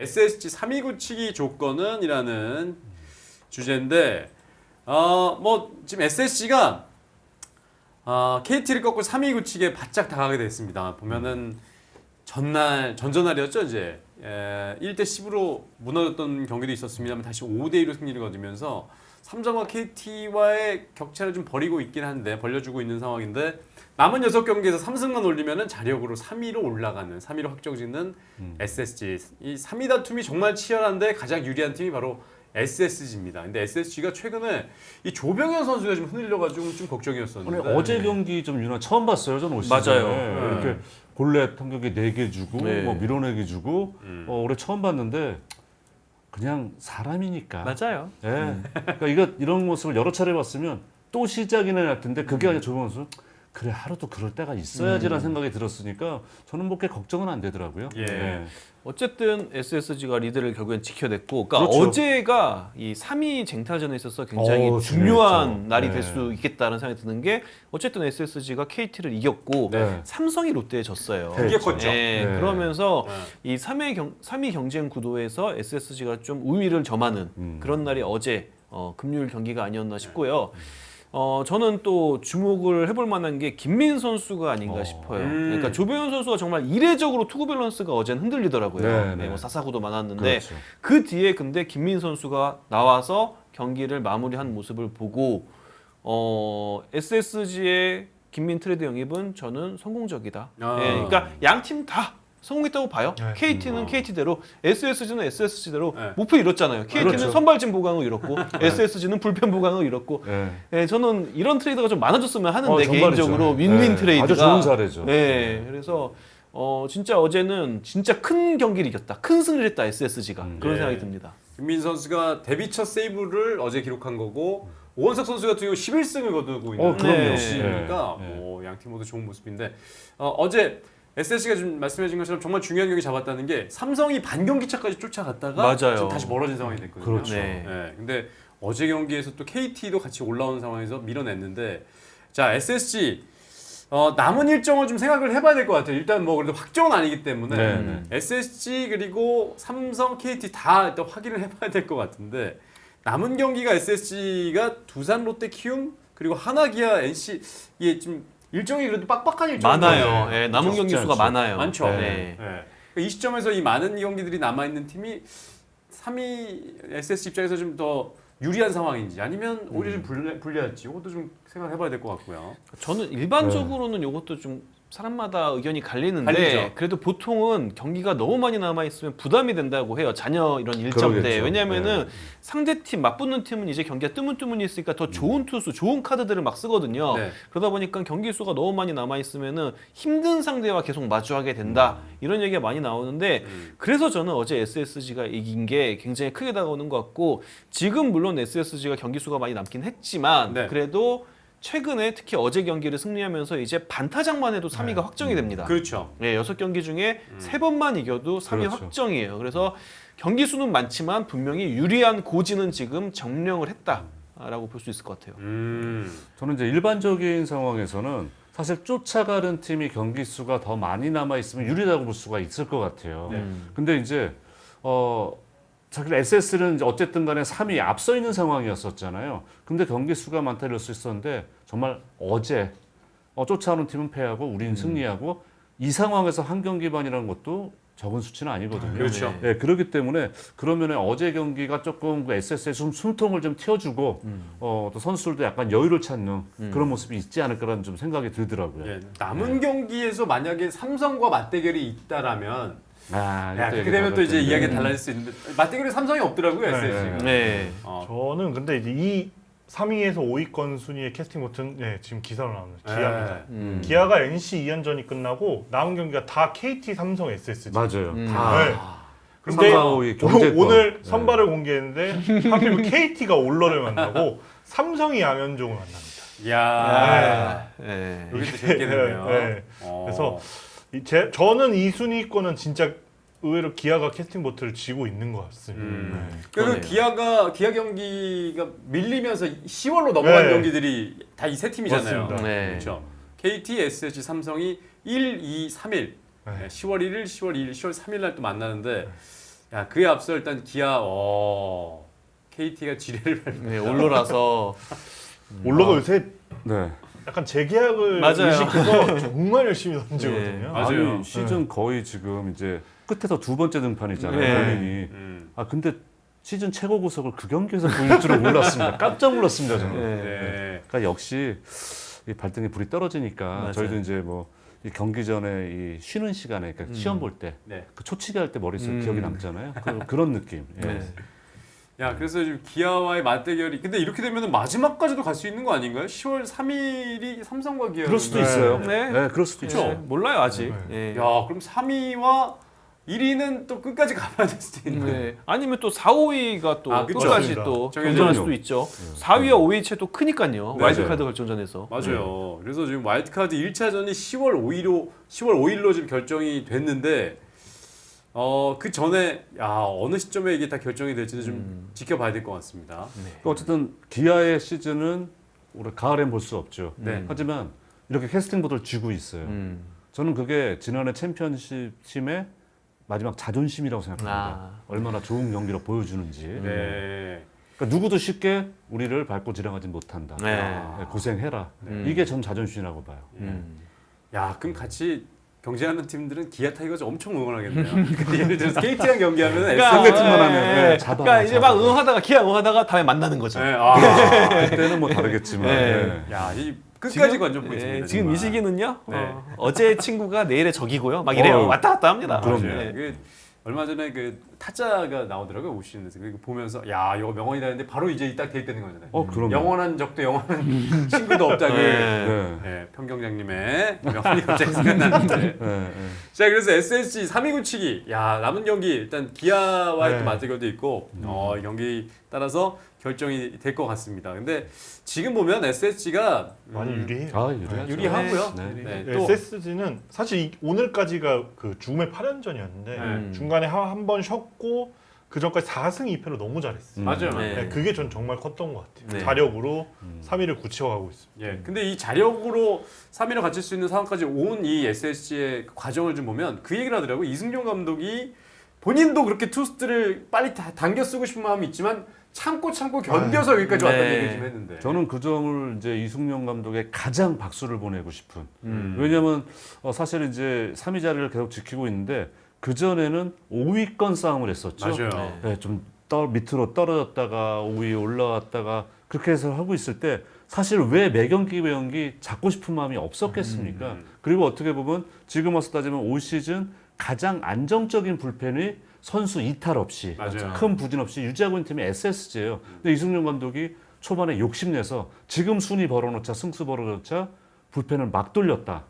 SSG 3위 굳히기 조건은이라는 주제인데 뭐 지금 SSG가 KT를 꺾고 3위 굳히기에 바짝 다가게 됐습니다. 보면은 전전날이었죠 이제 1대 10으로 무너졌던 경기도 있었습니다만 다시 5대 2로 승리를 거두면서 삼성과 KT와의 격차를 좀 벌려주고 있는 상황인데 남은 6경기에서 3승만 올리면은 자력으로 3위로 올라가는 3위로 확정짓는 SSG. 이 3위 다툼이 정말 치열한데 가장 유리한 팀이 바로 SSG입니다. 근데 SSG가 최근에 이 조병현 선수가 좀 흔들려가지고 좀 걱정이었었는데 어제 경기 좀 유난 처음 봤어요. 저는 올 시즌에. 맞아요. 이렇게 볼넷 한 경기 4개 주고 뭐 밀어내기 주고 올해 처음 봤는데 그냥 사람이니까. 맞아요. 예. 그러니까 이런 모습을 여러 차례 봤으면 또 시작이나 할 텐데 그게 아니라 조병현 선수 그래 하루도 그럴 때가 있어야지라는 생각이 들었으니까 저는 뭐 그렇게 걱정은 안 되더라고요. 예. 어쨌든 SSG가 리드를 결국엔 지켜냈고, 그러니까 그렇죠. 어제가 이 3위 쟁탈전에 있어서 굉장히 중요한 중요했죠. 날이 네. 될 수 있겠다는 생각이 드는 게 어쨌든 SSG가 KT를 이겼고 네. 삼성이 롯데에 졌어요. 그게 컸죠. 네. 네. 그러면서 네. 이 3위 경쟁 구도에서 SSG가 좀 우위를 점하는 그런 날이 어제 금요일 경기가 아니었나 싶고요. 저는 또 주목을 해볼 만한 게 김민 선수가 아닌가 싶어요. 그러니까 조병현 선수가 정말 이례적으로 투구 밸런스가 어제는 흔들리더라고요. 네, 네, 네. 뭐 사사구도 많았는데 그렇죠. 그 뒤에 근데 김민 선수가 나와서 경기를 마무리한 모습을 보고 SSG의 김민 트레이드 영입은 저는 성공적이다. 아. 예, 그러니까 양 팀 다 성공했다고 봐요. 네. KT는 KT대로, SSG는 SSG대로 네. 목표 이뤘잖아요. KT는 그렇죠. 선발진 보강을 이뤘고, SSG는 불펜 보강을 이뤘고. 예. 네, 저는 이런 트레이드가 좀 많아졌으면 하는데 정말이죠. 개인적으로 윈윈 네. 트레이드가 아주 좋은 사례죠. 네, 그래서 진짜 어제는 진짜 큰 경기를 이겼다, 큰 승리를 했다 SSG가 그런 네. 생각이 듭니다. 김민 선수가 데뷔 첫 세이브를 어제 기록한 거고 오원석 선수 같은 경우 11승을 거두고 있는 그럼요. 시니까 네. 양팀 모두 좋은 모습인데 어제 SSG가 좀 말씀해주신 것처럼 정말 중요한 경기 잡았다는 게 삼성이 반경기차까지 쫓아갔다가 맞아요. 지금 다시 멀어진 상황이 됐거든요. 그렇죠. 네. 근데 어제 경기에서 또 KT도 같이 올라온 상황에서 밀어냈는데 자 SSG 남은 일정을 좀 생각을 해봐야 될 것 같아요. 일단 뭐 그래도 확정은 아니기 때문에 네. SSG 그리고 삼성, KT 다 일단 확인을 해봐야 될 것 같은데 남은 경기가 SSG가 두산, 롯데, 키움 그리고 하나, 기아, NC 이게 좀 일정이 그래도 빡빡한 일정이 많아요. 네, 남은 쉽지 경기 수가 않죠. 많아요. 많죠. 네. 그러니까 이 시점에서 이 많은 경기들이 남아 있는 팀이 3위 SSG 입장에서 좀 더 유리한 상황인지 아니면 오히려 좀 불리할지 이것도 좀 생각해봐야 될 것 같고요. 저는 일반적으로는 이것도 좀 사람마다 의견이 갈리는데 갈리죠. 그래도 보통은 경기가 너무 많이 남아 있으면 부담이 된다고 해요. 자녀 이런 일정 때. 그러겠죠. 왜냐면은 네. 상대 팀 맞붙는 팀은 이제 경기가 뜨문뜨문이 있으니까 더 좋은 투수, 좋은 카드들을 막 쓰거든요. 네. 그러다 보니까 경기 수가 너무 많이 남아 있으면은 힘든 상대와 계속 마주하게 된다. 이런 얘기가 많이 나오는데 그래서 저는 어제 SSG가 이긴 게 굉장히 크게 다가오는 것 같고 지금 물론 SSG가 경기 수가 많이 남긴 했지만 네. 그래도 최근에 특히 어제 경기를 승리하면서 이제 반타작만 해도 3위가 확정이 됩니다. 그렇죠. 네, 6경기 중에 3번만 이겨도 3위 그렇죠. 확정이에요. 그래서 경기 수는 많지만 분명히 유리한 고지는 지금 점령을 했다라고 볼 수 있을 것 같아요. 저는 이제 일반적인 상황에서는 사실 쫓아가는 팀이 경기 수가 더 많이 남아 있으면 유리하다고 볼 수가 있을 것 같아요. 근데 이제 사실 SS는 어쨌든 간에 3위 앞서 있는 상황이었었잖아요. 근데 경기 수가 많다 이럴 수 있었는데 정말 어제 쫓아오는 팀은 패하고 우리는 승리하고 이 상황에서 한 경기 반이라는 것도 적은 수치는 아니거든요. 그렇죠. 네, 그렇기 때문에 그러면 어제 경기가 조금 그 SS의 숨통을 좀 틔워주고 또 선수들도 약간 여유를 찾는 그런 모습이 있지 않을까라는 좀 생각이 들더라고요. 예, 남은 경기에서 만약에 삼성과 맞대결이 있다라면 그렇게 이것도 되면 또 이제 얘기 이야기가 달라질 수 있는데 맞대결에 삼성이 없더라고요 SSG가. 네. 저는 근데 이제 이 3위에서 5위권 순위의 캐스팅 버튼 지금 기사로 나오는 기아입니다. 기아가 NC 2연전이 끝나고 남은 경기가 다 KT, 삼성, SSG. 맞아요. 네. 근데 3, 4, 5위 경제권. 오늘 선발을 공개했는데 하필 KT가 올러를 만나고 삼성이 양현종을 만납니다. 이야. 네. 여기 또 재밌겠네요. 네. 그래서 저는 이 순위권은 진짜 의외로 기아가 캐스팅 보트를 쥐고 있는 것 같습니다. 그러니까 그러네요. 기아 경기가 밀리면서 10월로 넘어간 네. 경기들이 다 이 세 팀이잖아요. 맞습니다. 네. 그렇죠. KT, SSG, 삼성이 1, 2, 3일. 네. 10월 1일, 10월 2일, 10월 3일 날 또 만나는데 야 그에 앞서 일단 기아 KT가 지뢰를 밟는. 네, 올로라서 올러가 요새 네. 약간 재계약을 맞아요. 의식해서 정말 열심히 던지거든요. 맞아요. 아니, 시즌 거의 지금 이제 끝에서 두 번째 등판이잖아요. 네. 본인이. 아 근데 시즌 최고 구속을 그 경기에서 보일 줄은 몰랐습니다. 깜짝 놀랐습니다 저는. 네. 네. 그러니까 역시 이 발등에 불이 떨어지니까 맞아요. 저희도 이제 뭐 이 경기 전에 이 쉬는 시간에 그러니까 시험 볼 때 그 네. 초치기 할 때 머릿속에 기억이 남잖아요. 그런 느낌. 예. 네. 야 그래서 지금 기아와의 맞대결이 근데 이렇게 되면 마지막까지도 갈 수 있는 거 아닌가요? 10월 3일이 삼성과 기아. 그럴 수도 있어요. 네. 네, 그럴 수도 그쵸? 있죠. 네, 몰라요 아직. 네. 예. 야 그럼 3위와 1위는 또 끝까지 가봐야 될 수도 있네. 네. 아니면 또 4, 5위가 또 아, 그쵸. 끝까지 맞습니다. 또 정해져요. 경쟁할 수도 있죠. 4위와 5위 채도 크니까요. 네, 와일드카드 결정전에서. 맞아요. 그래서 지금 와일드카드 1차전이 10월 5일로 지금 결정이 됐는데 그 전에 어느 시점에 이게 다 결정이 될지는 좀 지켜봐야 될 것 같습니다. 그러니까 어쨌든 기아의 시즌은 올해 가을엔 볼 수 없죠. 네. 하지만 이렇게 캐스팅 보드를 쥐고 있어요. 저는 그게 지난해 챔피언십 팀의 마지막 자존심이라고 생각합니다. 얼마나 좋은 경기로 보여주는지. 네. 그러니까 누구도 쉽게 우리를 밟고 지나가지 못한다. 네. 네, 고생해라. 이게 전 자존심이라고 봐요. 야 그럼 같이 경쟁하는 팀들은 기아 타이거즈 엄청 응원하겠네요. 근데 예를 들어서 KT랑 경기하면 그러니까, 상대팀만 예, 하면 예. 네, 잡아. 그러니까 이제 막 응원하다가 기아 응원하다가 다음에 만나는 거죠. 네, 그때는 뭐 다르겠지만. 네. 네. 야이 끝까지 관전 예, 보겠습니다. 지금 이 시기는요. 네. 어제 친구가 내일의 적이고요. 막 이래요. 왔다 갔다 합니다. 그럼요. 네. 그 얼마 전에 그 타짜가 나오더라고요 오시는데 그거 보면서 야 이거 명언이다 했는데 바로 이제 딱 대입되는 거잖아요. 그럼요. 영원한 적도 영원한 친구도 없다고. 네. 네. 네, 평경장님의 명언이 갑자기 생각나는데. 네, 네. 자 그래서 SSG 3위 굳히기. 야 남은 경기 일단 기아와의 네. 또 맞대결도 있고 이 경기 따라서 결정이 될 것 같습니다. 근데 지금 보면 SSG가 많이 유리해요. 아, 유리하죠. 유리하고요. 네. 네, 또 SSG는 사실 오늘까지가 그 죽음의 8연전이었는데 네. 중간에 한 번 쉬었고 그 전까지 4승 2패로 너무 잘했어요. 맞아요. 네. 네, 그게 전 정말 컸던 것 같아요. 네. 자력으로 3위를 굳혀가고 있습니다. 예. 근데 이 자력으로 3위를 갖출 수 있는 상황까지 온 이 SSG의 과정을 좀 보면 그 얘기를 하더라고요. 이승용 감독이 본인도 그렇게 투수들을 빨리 다 당겨 쓰고 싶은 마음이 있지만 참고 견뎌서 여기까지 네. 왔다는 얘기 좀 했는데. 저는 그 점을 이제 이승용 감독의 가장 박수를 보내고 싶은. 음. 왜냐하면 사실 이제 3위 자리를 계속 지키고 있는데 그 전에는 5위권 싸움을 했었죠. 맞아요. 네, 좀 밑으로 떨어졌다가 5위 올라왔다가 그렇게 해서 하고 있을 때 사실 왜 매 경기 잡고 싶은 마음이 없었겠습니까? 그리고 어떻게 보면 지금 와서 따지면 올 시즌 가장 안정적인 불펜이 선수 이탈 없이 맞아요. 큰 부진 없이 유지하고 있는 팀이 SSG예요. 근데 이승용 감독이 초반에 욕심내서 지금 순위 벌어놓자 승수 벌어놓자 불펜을 막 돌렸다.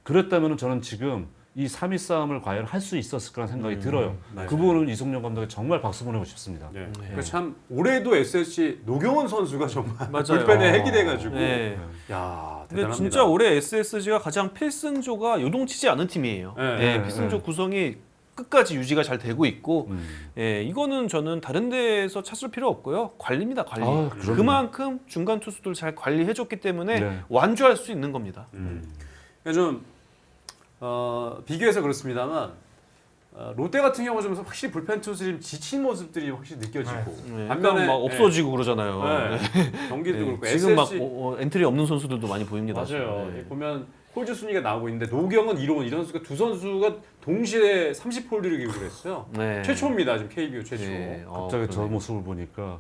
그랬다면 저는 지금 이 3위 싸움을 과연 할 수 있었을 거라는 생각이 들어요. 맞아요. 그 부분은 이승용 감독에 정말 박수 보내고 싶습니다. 네. 그러니까 참 올해도 SSG 노경원 선수가 정말 맞아요. 불펜에 핵이 돼가지고. 네. 야 근데 대단합니다. 진짜 올해 SSG가 가장 필승조가 요동치지 않은 팀이에요. 네. 필승조 구성이 끝까지 유지가 잘 되고 있고, 이거는 저는 다른 데에서 찾을 필요 없고요. 관리입니다, 관리. 아, 그럼요. 그만큼 중간 투수들 잘 관리해줬기 때문에 네. 완주할 수 있는 겁니다. 그러니까 좀 비교해서 그렇습니다만 롯데 같은 경우 좀 확실히 불펜 투수들이 지친 모습들이 확실히 느껴지고 네. 반면에 막 없어지고 그러잖아요. 네. 경기도 네. 그렇고 지금 막 SSG 엔트리 없는 선수들도 많이 보입니다. 맞아요. 네. 보면 홀드 순위가 나오고 있는데 노경은 1호 이런 선수가 두 선수가 동시에 30홀드를 기록을 했어요. 네. 최초입니다. 지금 KBO 최초. 네. 갑자기 저 그러네. 모습을 보니까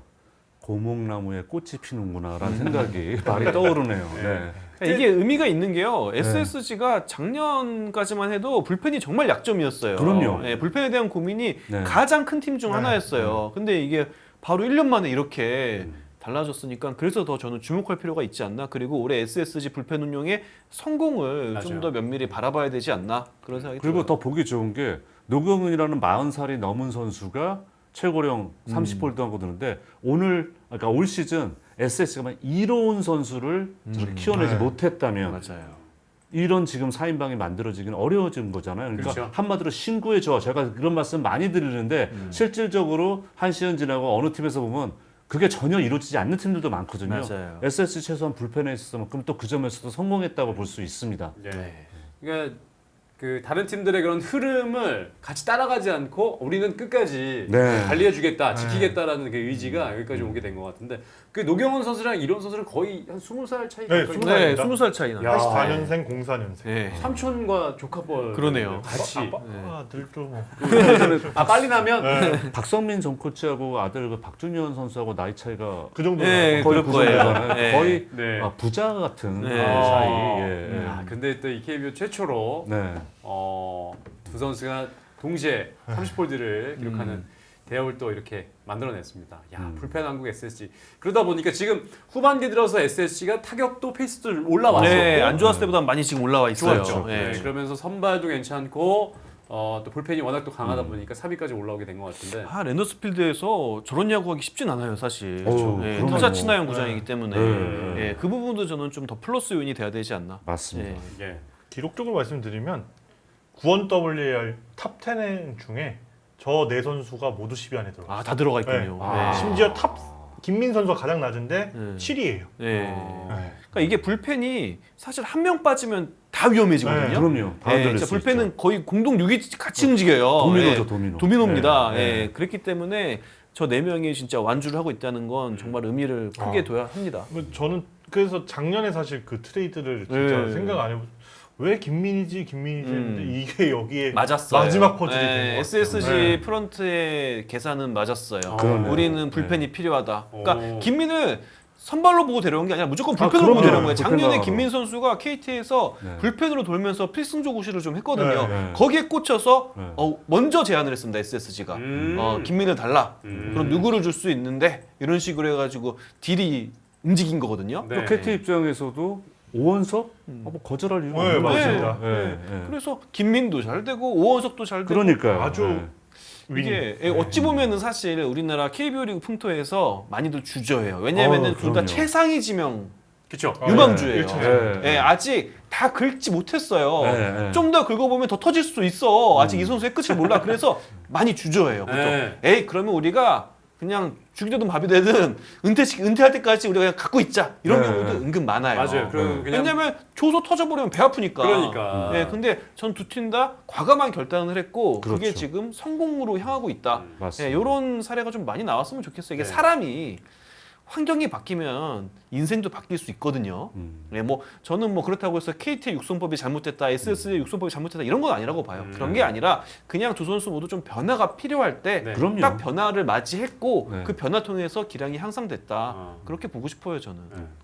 고목나무에 꽃이 피는구나라는 생각이 많이 떠오르네요. 네. 이게 의미가 있는 게요. SSG가 작년까지만 해도 불펜이 정말 약점이었어요. 그럼요. 네, 불펜에 대한 고민이 네. 가장 큰 팀 중 하나였어요. 근데 이게 바로 1년 만에 이렇게 달라졌으니까 그래서 더 저는 주목할 필요가 있지 않나. 그리고 올해 SSG 불펜 운용의 성공을 맞아요. 좀 더 면밀히 바라봐야 되지 않나 그런 생각이 그리고 들어요. 더 보기 좋은 게 노경은이라는 40살이 넘은 선수가 최고령 30홀드 하고 드는데 그러니까 올 시즌 SSG가 이로운 선수를 저렇게 키워내지 네. 못했다면 맞아요. 이런 지금 4인방이 만들어지긴 어려워진 거잖아요. 그러니까 그렇죠. 한마디로 신구의 조화. 제가 그런 말씀 많이 드리는데 실질적으로 한 시즌 지나고 어느 팀에서 보면 그게 전혀 이루어지지 않는 팀들도 많거든요. 맞아요. SSG 최소한 불펜에 있어서 그럼 또 그 점에서도 성공했다고 볼 수 있습니다. 네. 그러니까 그 다른 팀들의 그런 흐름을 같이 따라가지 않고 우리는 끝까지 네. 관리해주겠다, 지키겠다라는 그 의지가 여기까지 오게 된 것 같은데 그 노경원 선수랑 이런 선수는 거의 한 20살 차이 네, 가까이 20살. 네, 차이입니다. 20살 차이 나요. 84년생, 04년생. 네. 삼촌과 조카뻘 그러네요. 같이 아들도 뭐. 빨리 나면 네, 박성민 전 코치하고 아들 그 박준현 선수하고 나이 차이가 그 정도. 네, 거의 그럴 그 거예요. 정도잖아요. 네. 거의 네. 부자 같은 네. 사이. 예, 예. 아, 근데 또 이 KBO 최초로 네. 두 선수가 동시에 30홀드를 기록하는 대업을 또 이렇게 만들어냈습니다. 야, 불펜 한국 SSG. 그러다 보니까 지금 후반기 들어서 SSG가 타격도 페이스도 올라왔었고 네, 안 좋았을 때보다 많이 지금 올라와 있어요. 좋았죠. 네. 네, 그러면서 선발도 괜찮고 또 불펜이 워낙 또 강하다 보니까 3위까지 올라오게 된 것 같은데. 아, 랜더스필드에서 저런 야구하기 쉽진 않아요, 사실. 그렇죠. 네, 그럼요. 타자 친화형 구장이기 때문에 네. 네, 그 부분도 저는 좀 더 플러스 요인이 돼야 되지 않나. 맞습니다. 네. 예. 기록적으로 말씀드리면 구원 WAR 탑 10 중에 저 네 선수가 모두 10위 안에 들어가요. 아, 다 들어가 있군요. 아. 네. 심지어 김민 선수가 가장 낮은데 네. 7위예요. 네. 그러니까 이게 불펜이 사실 한 명 빠지면 다 위험해지거든요. 네, 그럼요. 다 네, 흔들릴 진짜 수 불펜은 있죠. 거의 공동 6위 같이 움직여요. 도미노죠, 네. 도미노. 도미노입니다. 네, 예, 네. 그렇기 때문에 저 네 명이 진짜 완주를 하고 있다는 건 정말 의미를 크게 둬야 합니다. 저는 그래서 작년에 사실 그 트레이드를 진짜 네. 생각 안 해보. 왜 김민이지 했는데 이게 여기에 맞았어요. 마지막 퍼즐이 네, 된것 같아요. SSG 네. 프런트의 계산은 맞았어요. 그러네요. 우리는 불펜이 필요하다. 그러니까 오. 김민을 선발로 보고 데려온 게 아니라 무조건 불펜으로 그럼요. 보고 데려온 거예요. 불펜 작년에 나가러. 김민 선수가 KT에서 네. 불펜으로 돌면서 필승조 구시를 좀 했거든요. 네. 거기에 꽂혀서 네. 먼저 제안을 했습니다. SSG가 김민을 달라. 그럼 누구를 줄 수 있는데 이런 식으로 해가지고 딜이 움직인 거거든요. 네. 또 KT 입장에서도 오원석 뭐 거절할 이유가 네, 없는 거죠. 맞습니다. 예, 예. 그래서 김민도 잘 되고 오원석도 잘 되고 그러니까요. 아주 예. 이게 어찌 보면은 사실 우리나라 KBO 리그 풍토에서 많이들 주저해요. 왜냐하면은 둘 다 그럼요. 최상위 지명 그렇죠. 유망주예요. 네. 예, 아직 다 긁지 못했어요. 네, 네. 좀 더 긁어보면 더 터질 수도 있어. 아직 이 선수의 끝을 몰라. 그래서 많이 주저해요. 보통. 네. 에이 그러면 우리가 그냥 죽이 되든 밥이 되든 은퇴할 때까지 우리가 그냥 갖고 있자. 이런 네. 경우도 은근 많아요. 맞아요. 그럼 그냥 왜냐면 줘서 터져버리면 배 아프니까. 그러니까. 네, 근데 전 두 팀 다 과감한 결단을 했고 그게 그렇죠. 지금 성공으로 향하고 있다. 맞습니다. 이런 사례가 좀 많이 나왔으면 좋겠어요. 이게 네. 사람이 환경이 바뀌면 인생도 바뀔 수 있거든요. 네, 뭐 저는 뭐 그렇다고 해서 KT의 육성법이 잘못됐다, SS의 육성법이 잘못됐다 이런 건 아니라고 봐요. 그런 게 아니라 그냥 두 선수 모두 좀 변화가 필요할 때 네. 그럼요. 딱 변화를 맞이했고 네. 그 변화 통해서 기량이 향상됐다. 어. 그렇게 보고 싶어요, 저는.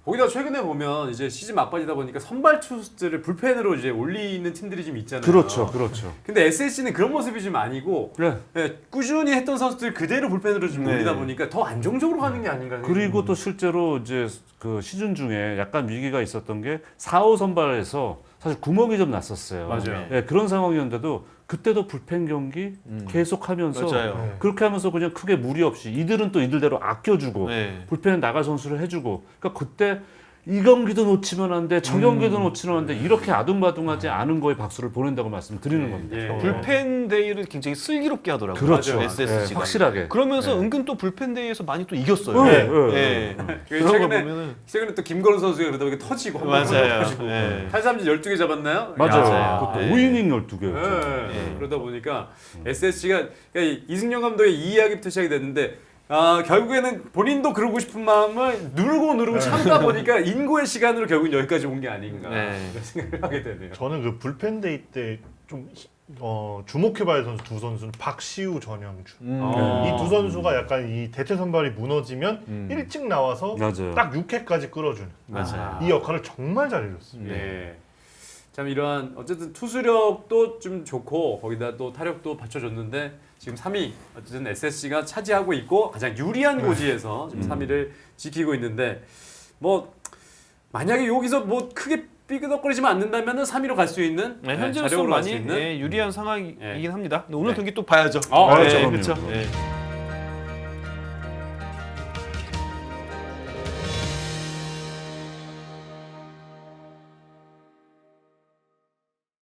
거기다 최근에 보면 이제 시즌 막바지다 보니까 선발 투수들을 불펜으로 이제 올리는 팀들이 좀 있잖아요. 그렇죠, 그렇죠. 근데 SSG는 그런 모습이 좀 아니고 그래. 네, 꾸준히 했던 선수들 그대로 불펜으로 좀 네. 올리다 보니까 더 안정적으로 가는 게 아닌가. 그리고 또 실제로 이제 그 시즌 중에 약간 위기가 있었던 게 4호 선발에서 사실 구멍이 좀 났었어요. 맞아요. 예, 그런 상황이었는데도 그때도 불펜 경기 계속하면서 맞아요. 네. 그렇게 하면서 그냥 크게 무리 없이 이들은 또 이들대로 아껴주고 네. 불펜은 나갈 선수를 해주고 그러니까 그때 이 경기도 놓치면 안 돼, 저 경기도 놓치면 안 돼 이렇게 아둥바둥하지 않은 거에 박수를 보낸다고 말씀드리는 겁니다. 예. 불펜 데이를 굉장히 슬기롭게 하더라고요. 그렇죠. SSG가. 예, 확실하게. 그러면서 은근 또 불펜 데이에서 많이 또 이겼어요. 네, 네. 그 그런 거 최근에 보면은 최근에 또 김건우 선수가 그러다 보니까 터지고 맞아요. 네. 탈삼진 12개 잡았나요? 맞아요. 맞아요. 그것도 네. 5이닝 12개. 네. 그러다 보니까 SSG가 그러니까 이승용 감독의 이 이야기부터 시작이 됐는데 결국에는 본인도 그러고 싶은 마음을 누르고 참다 보니까 인고의 시간으로 결국은 여기까지 온 게 아닌가 네. 생각을 하게 되네요. 저는 그 불펜데이 때 좀 주목해봐야 할 선수 두 선수는 박시우, 전영주. 아. 이 두 선수가 약간 이 대체 선발이 무너지면 일찍 나와서 맞아요. 딱 6회까지 끌어주는 맞아요. 이 역할을 정말 잘해줬습니다. 네. 참 이러한 어쨌든 투수력도 좀 좋고 거기다 또 타력도 받쳐줬는데 지금 3위 어쨌든 SSG가 차지하고 있고 가장 유리한 고지에서 지금 3위를 지키고 있는데 뭐 만약에 여기서 뭐 크게 삐그덕거리지만 않는다면은 3위로 갈 수 있는 네, 현재로서 자력으로 갈 수 많이 있는 유리한 상황이긴 네. 합니다. 근데 오늘 네. 경기 또 봐야죠. 그렇죠. 네, 그럼요. 그렇죠. 네.